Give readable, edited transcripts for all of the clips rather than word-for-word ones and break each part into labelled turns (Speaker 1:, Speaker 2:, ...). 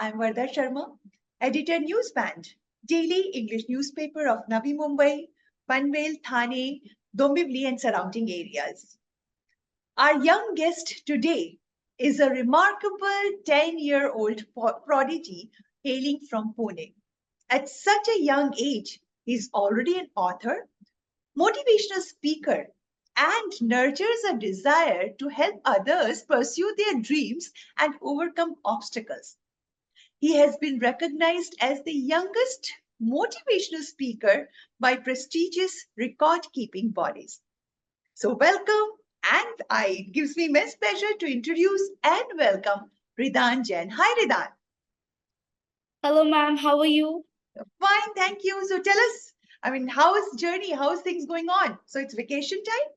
Speaker 1: I'm Vardha Sharma, editor Newsband, daily English newspaper of Navi Mumbai, Panvel, Thane, Dombivli and surrounding areas. Our young guest today is a remarkable 10-year-old prodigy hailing from Pune. At such a young age, he's already an author, motivational speaker, and nurtures a desire to help others pursue their dreams and overcome obstacles. He has been recognized as the youngest motivational speaker by prestigious record keeping bodies. So, welcome, and it gives me immense pleasure to introduce and welcome Ridan Jain. Hi, Ridan.
Speaker 2: Hello, ma'am. How are you?
Speaker 1: Fine, thank you. So, tell us, how is journey? How is things going on? So, it's vacation time?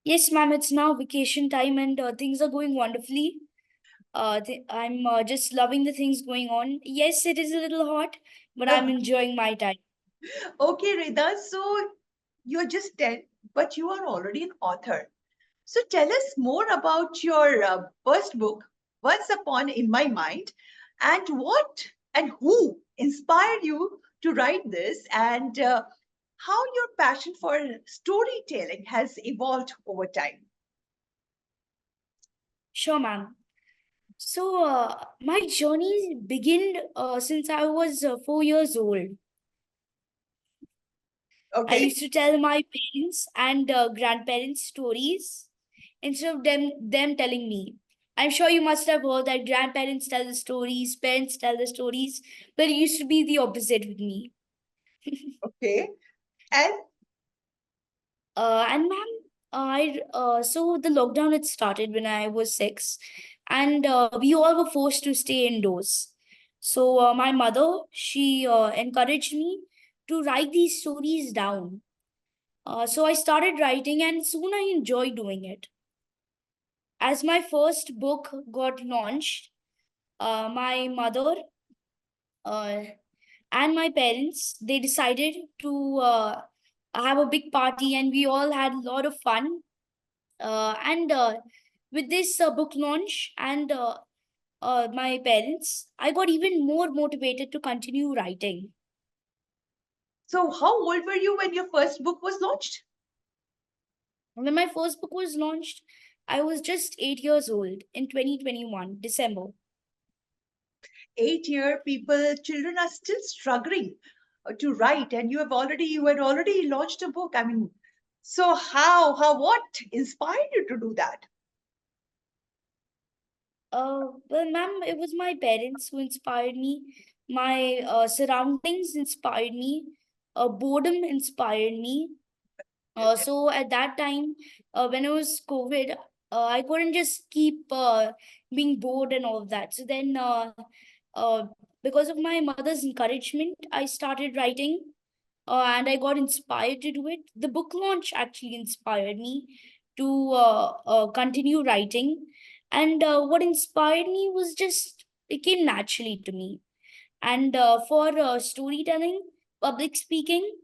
Speaker 2: Yes, ma'am. It's now vacation time and things are going wonderfully. I'm just loving the things going on. Yes, it is a little hot, but I'm enjoying my time.
Speaker 1: Okay, Ridan. So, you're just 10, but you are already an author. So tell us more about your first book, Once Upon in My Mind, and what and who inspired you to write this, and how your passion for storytelling has evolved over time.
Speaker 2: Sure, ma'am. So, my journey began since I was 4 years old. I
Speaker 1: Okay.
Speaker 2: used to tell my parents and grandparents stories instead of them telling me. I'm sure you must have heard that grandparents tell the stories, parents tell the stories, but it used to be the opposite with me.
Speaker 1: Okay. And
Speaker 2: And ma'am, I so the lockdown had started when I was 6, and we all were forced to stay indoors. So my mother, she encouraged me to write these stories down. So I started writing, and soon I enjoyed doing it. As my first book got launched, my mother uh, and my parents, they decided to have a big party, and we all had a lot of fun. And with this book launch and my parents, I got even more motivated to continue writing.
Speaker 1: so, how old were you when your first book was launched?
Speaker 2: When my first book was launched, I was just 8 years old in 2021, December.
Speaker 1: 8 year people, children are still struggling to write, and you had already launched a book. So what inspired you to do that?
Speaker 2: Well, ma'am, it was my parents who inspired me. My surroundings inspired me. Boredom inspired me. So at that time, when it was COVID, I couldn't just keep being bored and all of that. So then, uh, because of my mother's encouragement, I started writing and I got inspired to do it. The book launch actually inspired me to continue writing. And what inspired me was just, it came naturally to me. And for storytelling, public speaking,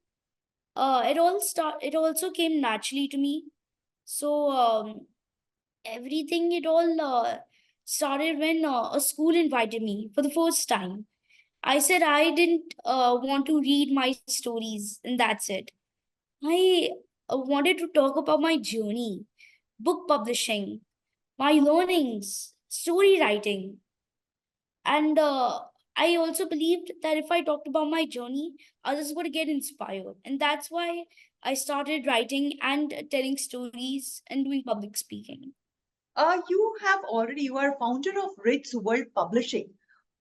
Speaker 2: it also came naturally to me. So everything, it all started when a school invited me for the first time. I said I didn't want to read my stories, and that's it. I wanted to talk about my journey, book publishing, my learnings, story writing. And I also believed that if I talked about my journey, others would get inspired. And that's why I started writing and telling stories and doing public speaking.
Speaker 1: You are founder of Ritz World Publishing,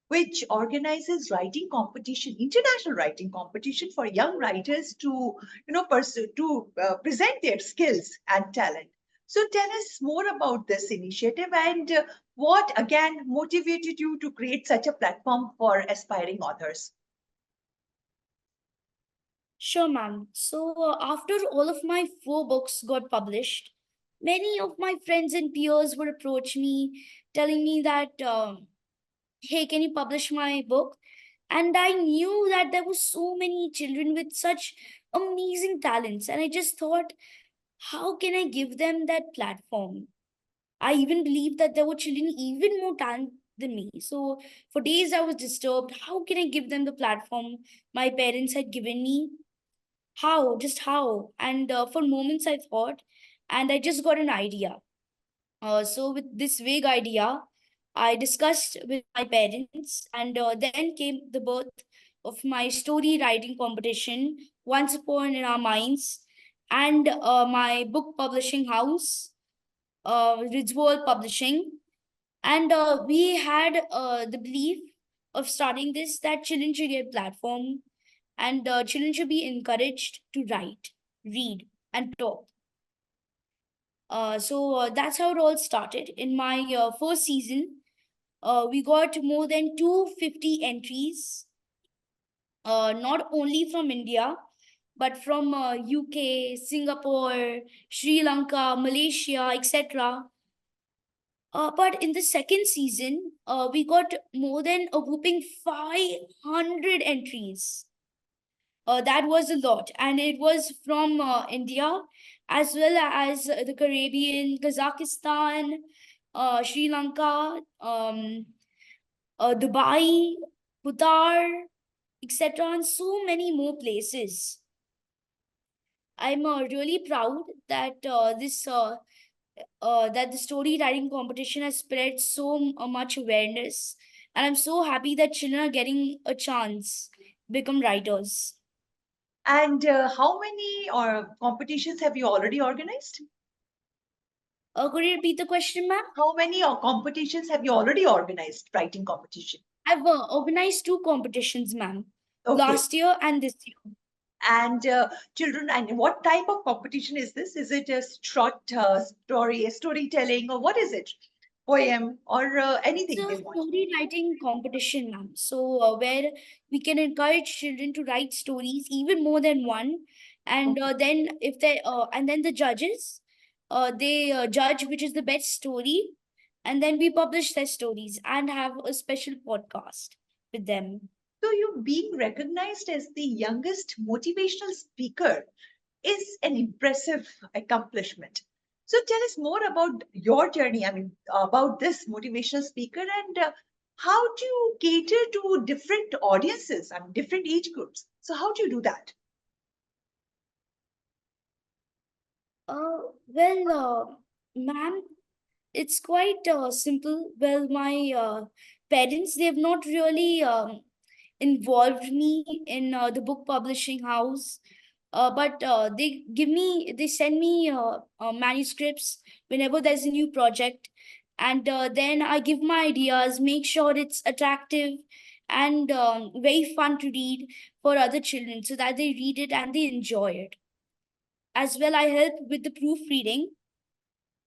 Speaker 1: which organizes writing competition, international writing competition for young writers to, pursue to present their skills and talent. So tell us more about this initiative and what again motivated you to create such a platform for aspiring authors.
Speaker 2: Sure, ma'am. So, after all of my 4 books got published, many of my friends and peers would approach me telling me that, hey, can you publish my book? And I knew that there were so many children with such amazing talents. And I just thought, how can I give them that platform? I even believed that there were children even more than me. So for days I was disturbed. How can I give them the platform my parents had given me? How? Just how? And for moments I thought, and I just got an idea. So with this vague idea, I discussed with my parents, and then came the birth of my story writing competition, Once Upon in Our Minds, and my book publishing house, Ridgewall Publishing. And we had the belief of starting this, that children should get platform, and children should be encouraged to write, read, and talk. So that's how it all started. In my first season, we got more than 250 entries, not only from India, but from UK, Singapore, Sri Lanka, Malaysia, etc. But in the second season, we got more than a whooping 500 entries. That was a lot, and it was from India as well as the Caribbean, Kazakhstan, Sri Lanka, Dubai, Qatar, etc., and so many more places. I'm really proud that that the story writing competition has spread so much awareness, and I'm so happy that children are getting a chance to become writers.
Speaker 1: And how many competitions have you already organized?
Speaker 2: Could you repeat the question, ma'am?
Speaker 1: How many competitions have you already organized, writing competition?
Speaker 2: I've organized 2 competitions, ma'am,
Speaker 1: Okay.
Speaker 2: last year and this year.
Speaker 1: And children, and what type of competition is this? Is it a short story, a storytelling, or what is it? Poem or
Speaker 2: It's
Speaker 1: anything
Speaker 2: a
Speaker 1: they want?
Speaker 2: story writing competition, ma'am. So where we can encourage children to write stories, even more than one, and
Speaker 1: Okay.
Speaker 2: then if they and then the judges, they judge which is the best story, and then we publish their stories and have a special podcast with them.
Speaker 1: So you being recognized as the youngest motivational speaker is an impressive accomplishment. So tell us more about your journey. I mean, about this motivational speaker and how do you cater to different audiences, I mean, different age groups. So how do you do that?
Speaker 2: Ma'am, it's quite simple. Well, my parents, they have not really involved me in the book publishing house. But they send me manuscripts whenever there's a new project. And then I give my ideas, make sure it's attractive and very fun to read for other children so that they read it and they enjoy it. As well, I help with the proofreading.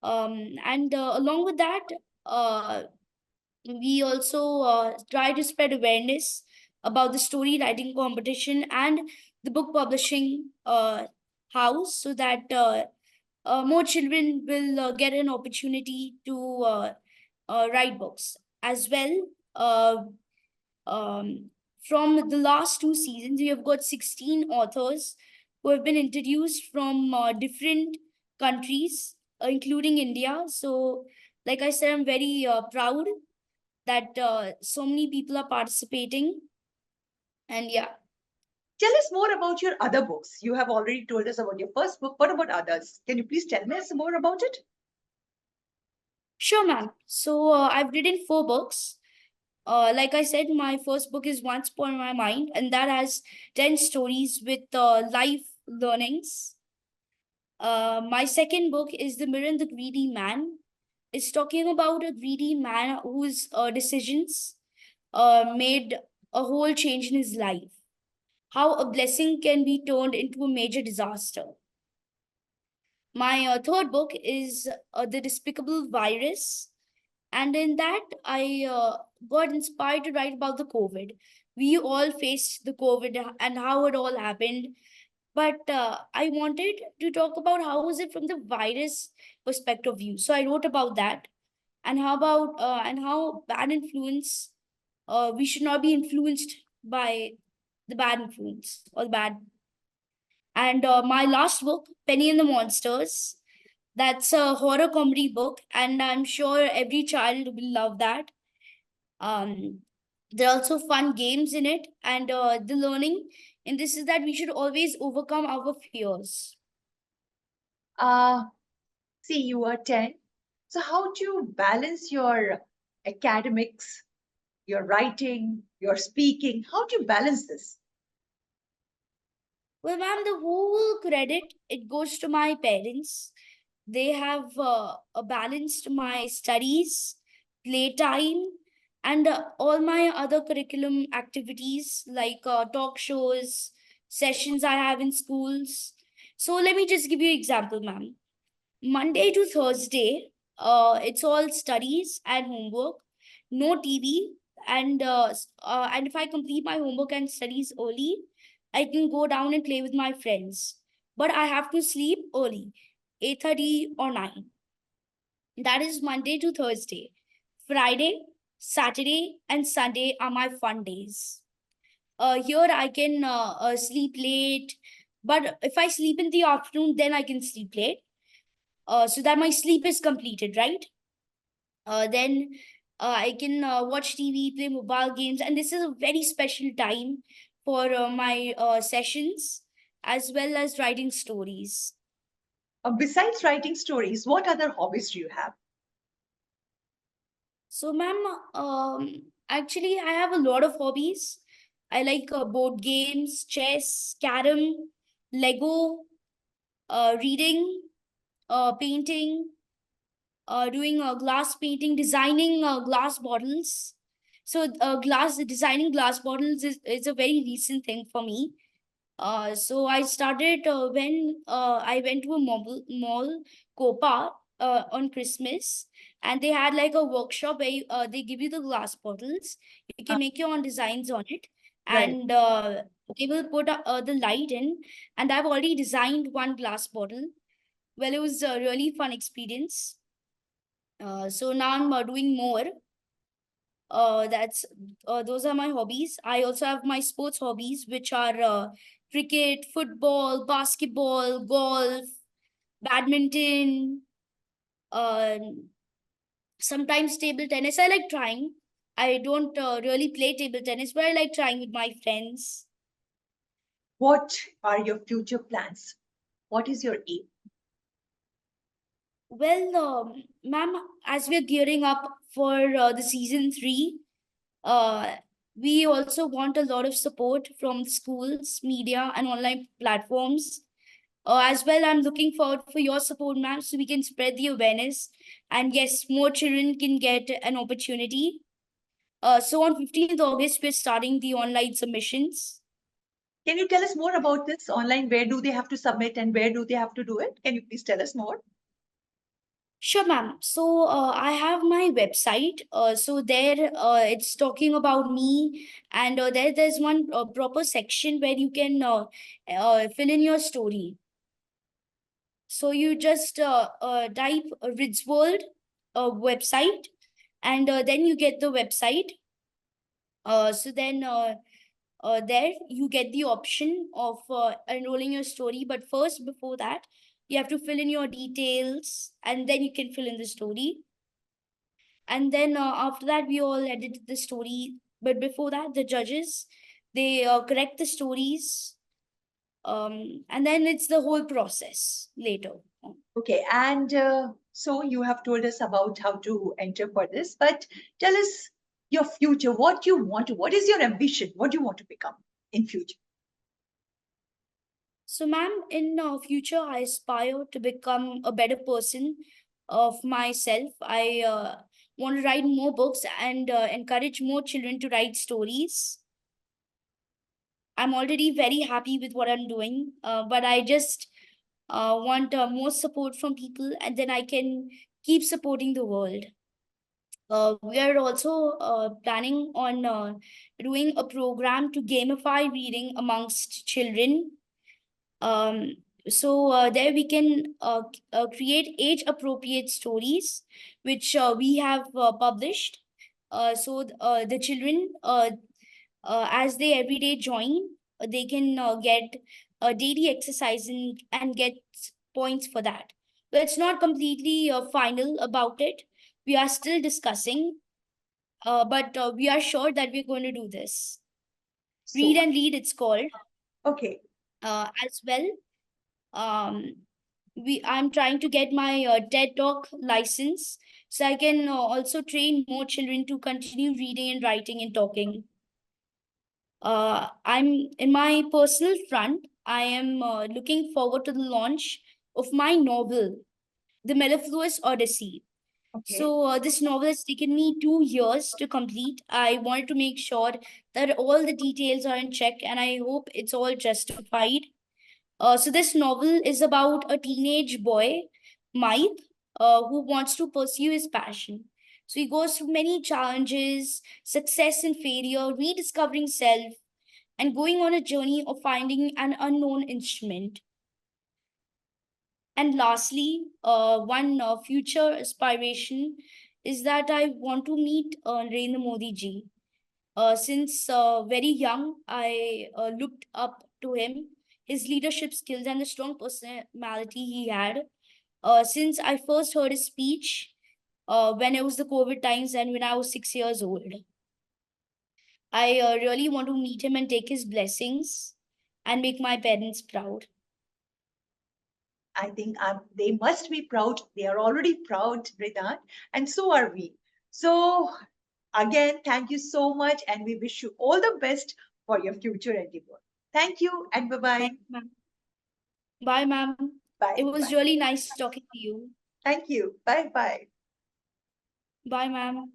Speaker 2: And along with that, uh, we also try to spread awareness about the story writing competition and the book publishing house so that more children will get an opportunity to write books as well. uh, um, from the last 2 seasons, we have got 16 authors who have been introduced from different countries, including India. So, like I said, I'm very proud that so many people are participating. And yeah,
Speaker 1: Tell us more about your other books. You have already told us about your first book. What about others? Can you please tell us more about it?
Speaker 2: sure, ma'am. So, I've written 4 books. Like I said, my first book is Once Upon My Mind, and that has 10 stories with life learnings. My second book is The Mirror and the Greedy Man. It's talking about a greedy man whose decisions made a whole change in his life. How a blessing can be turned into a major disaster. My third book is The Despicable Virus. And in that, I got inspired to write about the COVID. We all faced the COVID and how it all happened. But I wanted to talk about how was it from the virus perspective view. So I wrote about that and how bad influence, we should not be influenced by the bad influence or the bad. And my last book, Penny and the Monsters, that's a horror comedy book, and I'm sure every child will love that. There are also fun games in it, and the learning in this is that we should always overcome our fears.
Speaker 1: Uh, See, you are 10. So, how do you balance your academics, your writing, your speaking? How do you balance this?
Speaker 2: Well, ma'am, the whole credit it goes to my parents. They have balanced my studies, playtime, and all my other curriculum activities like talk shows, sessions I have in schools. So let me just give you example, ma'am. Monday to Thursday, it's all studies and homework, no TV, and if I complete my homework and studies early, I can go down and play with my friends. But I have to sleep early, 8:30 or 9. That is Monday to Thursday. Friday, Saturday, and Sunday are my fun days. Here I can sleep late, but if I sleep in the afternoon, then I can sleep late so that my sleep is completed, right? Then I can watch TV, play mobile games, and this is a very special time for my sessions as well as writing stories.
Speaker 1: Besides writing stories, what other hobbies do you have?
Speaker 2: So, ma'am, actually, I have a lot of hobbies. I like board games, chess, carom, Lego, reading, painting, doing glass painting, designing glass bottles. So glass designing glass bottles is a very recent thing for me. So I started when I went to a mall Copa on Christmas, and they had like a workshop where they give you the glass bottles. You
Speaker 1: Uh,
Speaker 2: can make your own designs on it,
Speaker 1: right.
Speaker 2: and they will put the light in. And I've already designed one glass bottle. Well, it was a really fun experience. So now I'm doing more. That's Those are my hobbies. I also have my sports hobbies, which are cricket, football, basketball, golf, badminton, uh, sometimes table tennis. I like trying. I don't really play table tennis, but I like trying with my friends.
Speaker 1: What are your future plans? What is your aim?
Speaker 2: Well, ma'am, as we're gearing up for the season 3, Uh, we also want a lot of support from schools, media, and online platforms. As well, I'm looking forward for your support, ma'am, so we can spread the awareness. And yes, more children can get an opportunity. So on 15th August, we're starting the online submissions.
Speaker 1: Can you tell us more about this online? Where do they have to submit and where do they have to do it? Can you please tell us more?
Speaker 2: Sure, ma'am. So I have my website. So there, it's talking about me, and there's one proper section where you can fill in your story. So you just type Ritz World website, and then you get the website. So then there you get the option of enrolling your story. But first, before that, you have to fill in your details, and then you can fill in the story. And then after that, we all edit the story. But before that, the judges they correct the stories, and then it's the whole process later.
Speaker 1: Okay, and so you have told us about how to enter for this, but tell us your future. What you want to, what is your ambition? What do you want to become in future?
Speaker 2: So, ma'am, in future, I aspire to become a better person of myself. I want to write more books and encourage more children to write stories. I'm already very happy with what I'm doing, but I just want more support from people, and then I can keep supporting the world. We are also planning on doing a program to gamify reading amongst children. Um, so there we can create age appropriate stories, which we have published. So the children, as they every day join, they can get a daily exercise and get points for that. But it's not completely final about it. We are still discussing. but we are sure that we're going to do this.
Speaker 1: So,
Speaker 2: Read and Lead, it's called.
Speaker 1: okay.
Speaker 2: As well, I'm trying to get my TED Talk license so I can also train more children to continue reading and writing and talking. I'm in my personal front. I am looking forward to the launch of my novel, The Mellifluous Odyssey.
Speaker 1: Okay.
Speaker 2: So this novel has taken me 2 years to complete. I wanted to make sure that all the details are in check, and I hope it's all justified. So this novel is about a teenage boy, Mike, who wants to pursue his passion. So he goes through many challenges, success and failure, rediscovering self, and going on a journey of finding an unknown instrument. And lastly, one future aspiration is that I want to meet Narendra Modi ji. Since very young, I looked up to him, his leadership skills, and the strong personality he had. Since I first heard his speech when it was the COVID times and when I was 6 years old, I really want to meet him and take his blessings and make my parents proud.
Speaker 1: I think they must be proud. They are already proud, Vedant, and so are we. So, again, thank you so much, and we wish you all the best for your future endeavor. Thank you, and bye-bye.
Speaker 2: Thanks, ma'am. Bye, ma'am.
Speaker 1: Bye.
Speaker 2: It was
Speaker 1: Bye.
Speaker 2: really nice talking to you.
Speaker 1: Thank you. Bye-bye.
Speaker 2: Bye, ma'am.